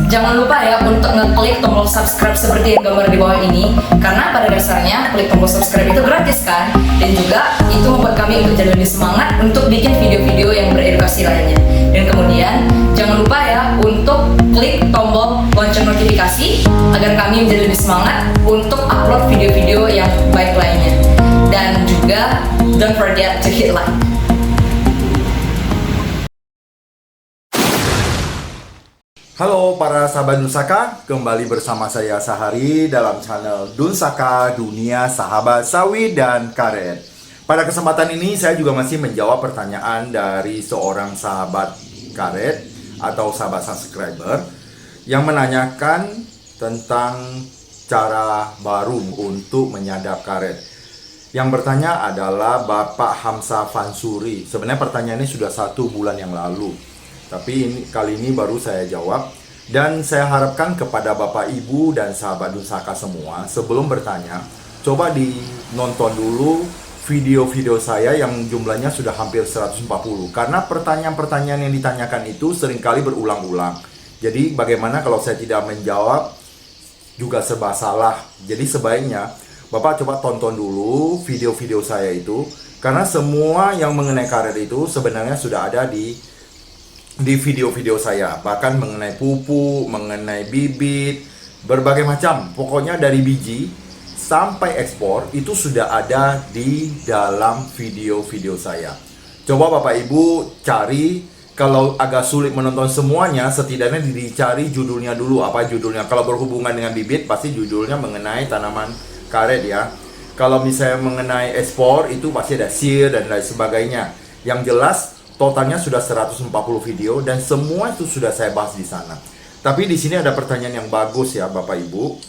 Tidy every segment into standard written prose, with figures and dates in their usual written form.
Jangan lupa ya untuk ngeklik tombol subscribe seperti yang gambar di bawah ini, karena pada dasarnya klik tombol subscribe itu gratis kan, dan juga itu membuat kami untuk jadi lebih semangat untuk bikin video-video yang beredukasi lainnya. Dan kemudian jangan lupa ya untuk klik tombol lonceng notifikasi agar kami menjadi lebih semangat untuk upload video-video yang baik lainnya. Dan juga don't forget to hit like. Halo para sahabat Dunsaka, kembali bersama saya Sahari dalam channel Dunsaka Dunia Sahabat Sawit dan Karet. Pada kesempatan ini saya juga masih menjawab pertanyaan dari seorang sahabat karet atau sahabat subscriber yang menanyakan tentang cara baru untuk menyadap karet. Yang bertanya adalah Bapak Hamsa Fansuri. Sebenarnya pertanyaan ini sudah 1 bulan yang lalu, tapi kali ini baru saya jawab. Dan saya harapkan kepada Bapak Ibu dan sahabat Dunsaka semua, sebelum bertanya, coba dinonton dulu video-video saya yang jumlahnya sudah hampir 140. Karena pertanyaan-pertanyaan yang ditanyakan itu seringkali berulang-ulang. Jadi bagaimana kalau saya tidak menjawab juga serba salah. Jadi sebaiknya Bapak coba tonton dulu video-video saya itu. Karena semua yang mengenai karet itu sebenarnya sudah ada di video-video saya, bahkan mengenai pupuk, mengenai bibit, berbagai macam, pokoknya dari biji sampai ekspor itu sudah ada di dalam video-video saya. Coba Bapak Ibu cari, kalau agak sulit menonton semuanya, setidaknya dicari judulnya dulu, apa judulnya. Kalau berhubungan dengan bibit, pasti judulnya mengenai tanaman karet ya. Kalau misalnya mengenai ekspor, itu pasti ada seed dan lain sebagainya. Yang jelas, totalnya sudah 140 video dan semua itu sudah saya bahas di sana. Tapi di sini ada pertanyaan yang bagus ya Bapak Ibu.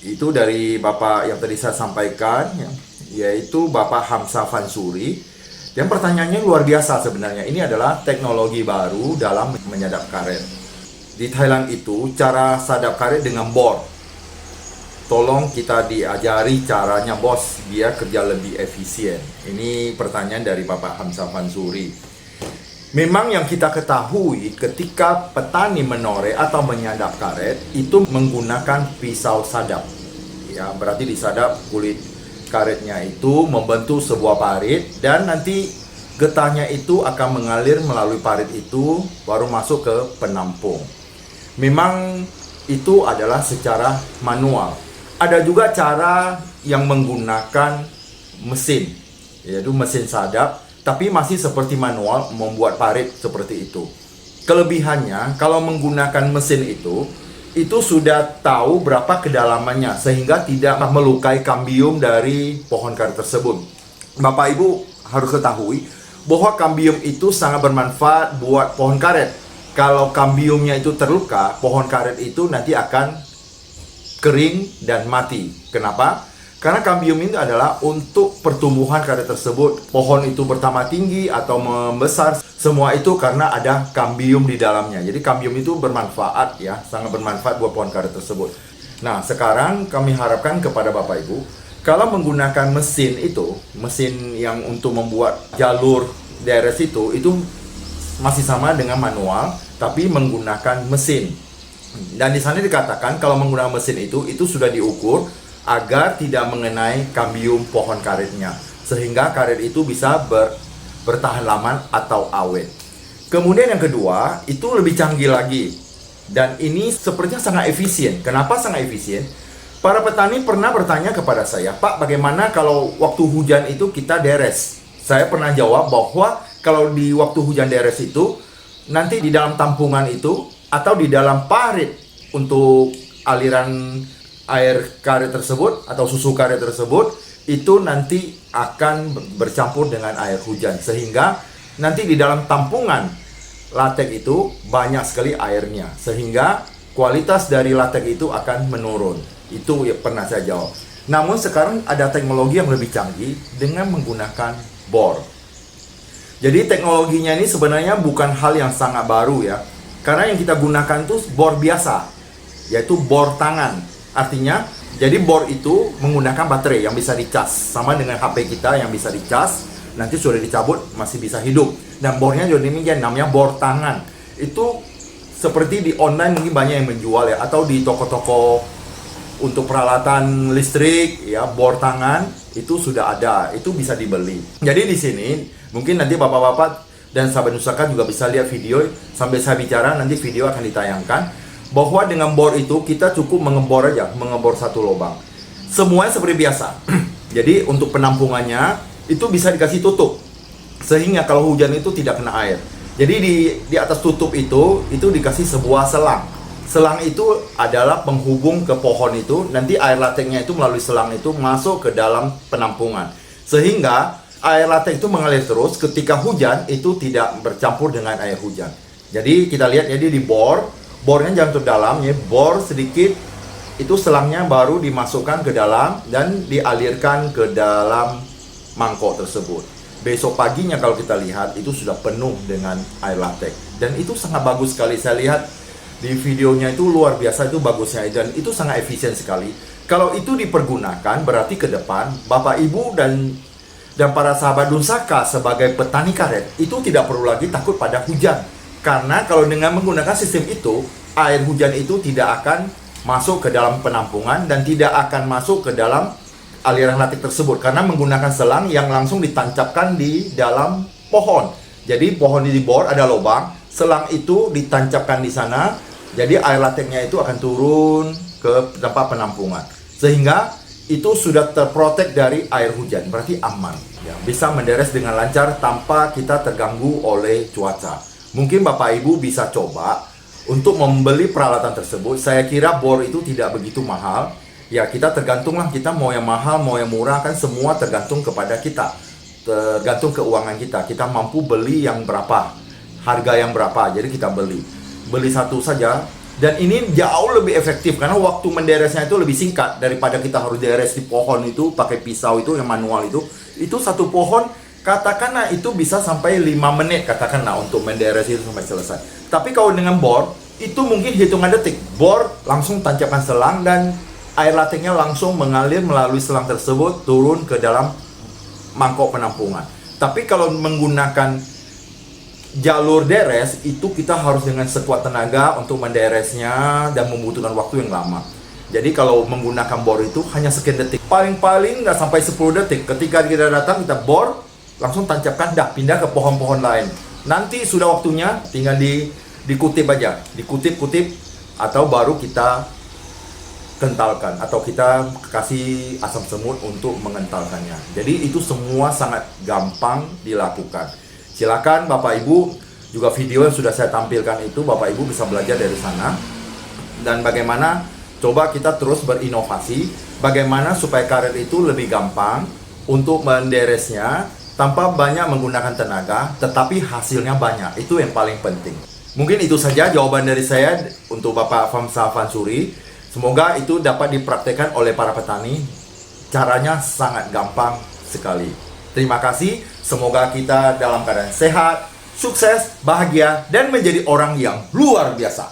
Itu dari Bapak yang tadi saya sampaikan ya, yaitu Bapak Hamsa Fansuri. Yang pertanyaannya luar biasa sebenarnya. Ini adalah teknologi baru dalam menyadap karet. Di Thailand itu cara sadap karet dengan bor. Tolong kita diajari caranya bos biar kerja lebih efisien. Ini pertanyaan dari Bapak Hamsa Fansuri. Memang yang kita ketahui ketika petani menore atau menyadap karet itu menggunakan pisau sadap. Ya, berarti disadap kulit karetnya itu membentuk sebuah parit dan nanti getahnya itu akan mengalir melalui parit itu baru masuk ke penampung. Memang itu adalah secara manual. Ada juga cara yang menggunakan mesin, yaitu mesin sadap. Tapi masih seperti manual membuat parit seperti itu. Kelebihannya kalau menggunakan mesin itu sudah tahu berapa kedalamannya sehingga tidak melukai kambium dari pohon karet tersebut. Bapak Ibu harus ketahui bahwa kambium itu sangat bermanfaat buat pohon karet. Kalau kambiumnya itu terluka, pohon karet itu nanti akan kering dan mati. Kenapa? Karena kambium ini adalah untuk pertumbuhan karet tersebut. Pohon itu bertambah tinggi atau membesar, semua itu karena ada kambium di dalamnya. Jadi kambium itu bermanfaat ya, sangat bermanfaat buat pohon karet tersebut. Nah, sekarang kami harapkan kepada Bapak Ibu, kalau menggunakan mesin itu, mesin yang untuk membuat jalur DRS itu masih sama dengan manual, tapi menggunakan mesin. Dan di sana dikatakan kalau menggunakan mesin itu sudah diukur agar tidak mengenai kambium pohon karetnya, sehingga karet itu bisa bertahan lama atau awet. Kemudian yang kedua, itu lebih canggih lagi, dan ini sepertinya sangat efisien. Kenapa sangat efisien? Para petani pernah bertanya kepada saya, Pak, bagaimana kalau waktu hujan itu kita deres? Saya pernah jawab bahwa kalau di waktu hujan deres itu, nanti di dalam tampungan itu atau di dalam parit untuk aliran air karet tersebut atau susu karet tersebut itu nanti akan bercampur dengan air hujan, sehingga nanti di dalam tampungan latek itu banyak sekali airnya, sehingga kualitas dari latek itu akan menurun. Itu yang pernah saya jawab. Namun sekarang ada teknologi yang lebih canggih dengan menggunakan bor. Jadi teknologinya ini sebenarnya bukan hal yang sangat baru ya, karena yang kita gunakan itu bor biasa, yaitu bor tangan. Artinya, jadi bor itu menggunakan baterai yang bisa dicas, sama dengan HP kita yang bisa dicas, nanti sudah dicabut masih bisa hidup. Dan bornya juga demikian, namanya bor tangan. Itu seperti di online mungkin banyak yang menjual ya, atau di toko-toko untuk peralatan listrik ya, bor tangan itu sudah ada, itu bisa dibeli. Jadi di sini mungkin nanti bapak-bapak dan sahabat Nusaka juga bisa lihat video sambil saya bicara, nanti video akan ditayangkan bahwa dengan bor itu kita cukup mengebor aja, mengebor satu lubang. Semuanya seperti biasa. Jadi untuk penampungannya itu bisa dikasih tutup sehingga kalau hujan itu tidak kena air. Jadi di atas tutup itu dikasih sebuah selang. Selang itu adalah penghubung ke pohon itu, nanti air lateknya itu melalui selang itu masuk ke dalam penampungan. Sehingga air latek itu mengalir terus, ketika hujan itu tidak bercampur dengan air hujan. Jadi kita lihat, jadi di bornya jangan terlalu dalam ya, bor sedikit, itu selangnya baru dimasukkan ke dalam dan dialirkan ke dalam mangkok tersebut. Besok paginya kalau kita lihat itu sudah penuh dengan air latek. Dan itu sangat bagus sekali, saya lihat di videonya itu luar biasa, itu bagusnya dan itu sangat efisien sekali. Kalau itu dipergunakan berarti ke depan Bapak Ibu dan para sahabat Dunsaka sebagai petani karet itu tidak perlu lagi takut pada hujan. Karena kalau dengan menggunakan sistem itu, air hujan itu tidak akan masuk ke dalam penampungan dan tidak akan masuk ke dalam aliran latek tersebut karena menggunakan selang yang langsung ditancapkan di dalam pohon. Jadi pohon di bor ada lubang, selang itu ditancapkan di sana. Jadi air lateknya itu akan turun ke tempat penampungan. Sehingga itu sudah terprotek dari air hujan, berarti aman. Ya, bisa menderes dengan lancar tanpa kita terganggu oleh cuaca. Mungkin Bapak Ibu bisa coba untuk membeli peralatan tersebut. Saya kira bor itu tidak begitu mahal. Ya kita tergantunglah, kita mau yang mahal, mau yang murah, kan semua tergantung kepada kita. Tergantung keuangan kita. Kita mampu beli yang berapa, harga yang berapa, jadi kita beli satu saja. Dan ini jauh lebih efektif karena waktu menderesnya itu lebih singkat daripada kita harus deres di pohon itu pakai pisau itu yang manual itu satu pohon katakanlah itu bisa sampai 5 menit katakanlah untuk menderes itu sampai selesai. Tapi kalau dengan bor itu mungkin hitungan detik, bor langsung tancapkan selang dan air lateknya langsung mengalir melalui selang tersebut turun ke dalam mangkok penampungan. Tapi kalau menggunakan jalur deres itu kita harus dengan sekuat tenaga untuk menderesnya dan membutuhkan waktu yang lama. Jadi kalau menggunakan bor itu hanya sekian detik, paling-paling nggak sampai 10 detik. Ketika kita datang kita bor langsung tancapkan, dah pindah ke pohon-pohon lain. Nanti sudah waktunya tinggal dikutip aja, dikutip atau baru kita kentalkan atau kita kasih asam semut untuk mengentalkannya. Jadi itu semua sangat gampang dilakukan. Silakan Bapak Ibu, juga video yang sudah saya tampilkan itu Bapak Ibu bisa belajar dari sana. Dan bagaimana coba kita terus berinovasi, bagaimana supaya karet itu lebih gampang untuk menderesnya tanpa banyak menggunakan tenaga, tetapi hasilnya banyak. Itu yang paling penting. Mungkin itu saja jawaban dari saya untuk Bapak Famsa Fansuri. Semoga itu dapat dipraktekkan oleh para petani. Caranya sangat gampang sekali. Terima kasih. Semoga kita dalam keadaan sehat, sukses, bahagia, dan menjadi orang yang luar biasa.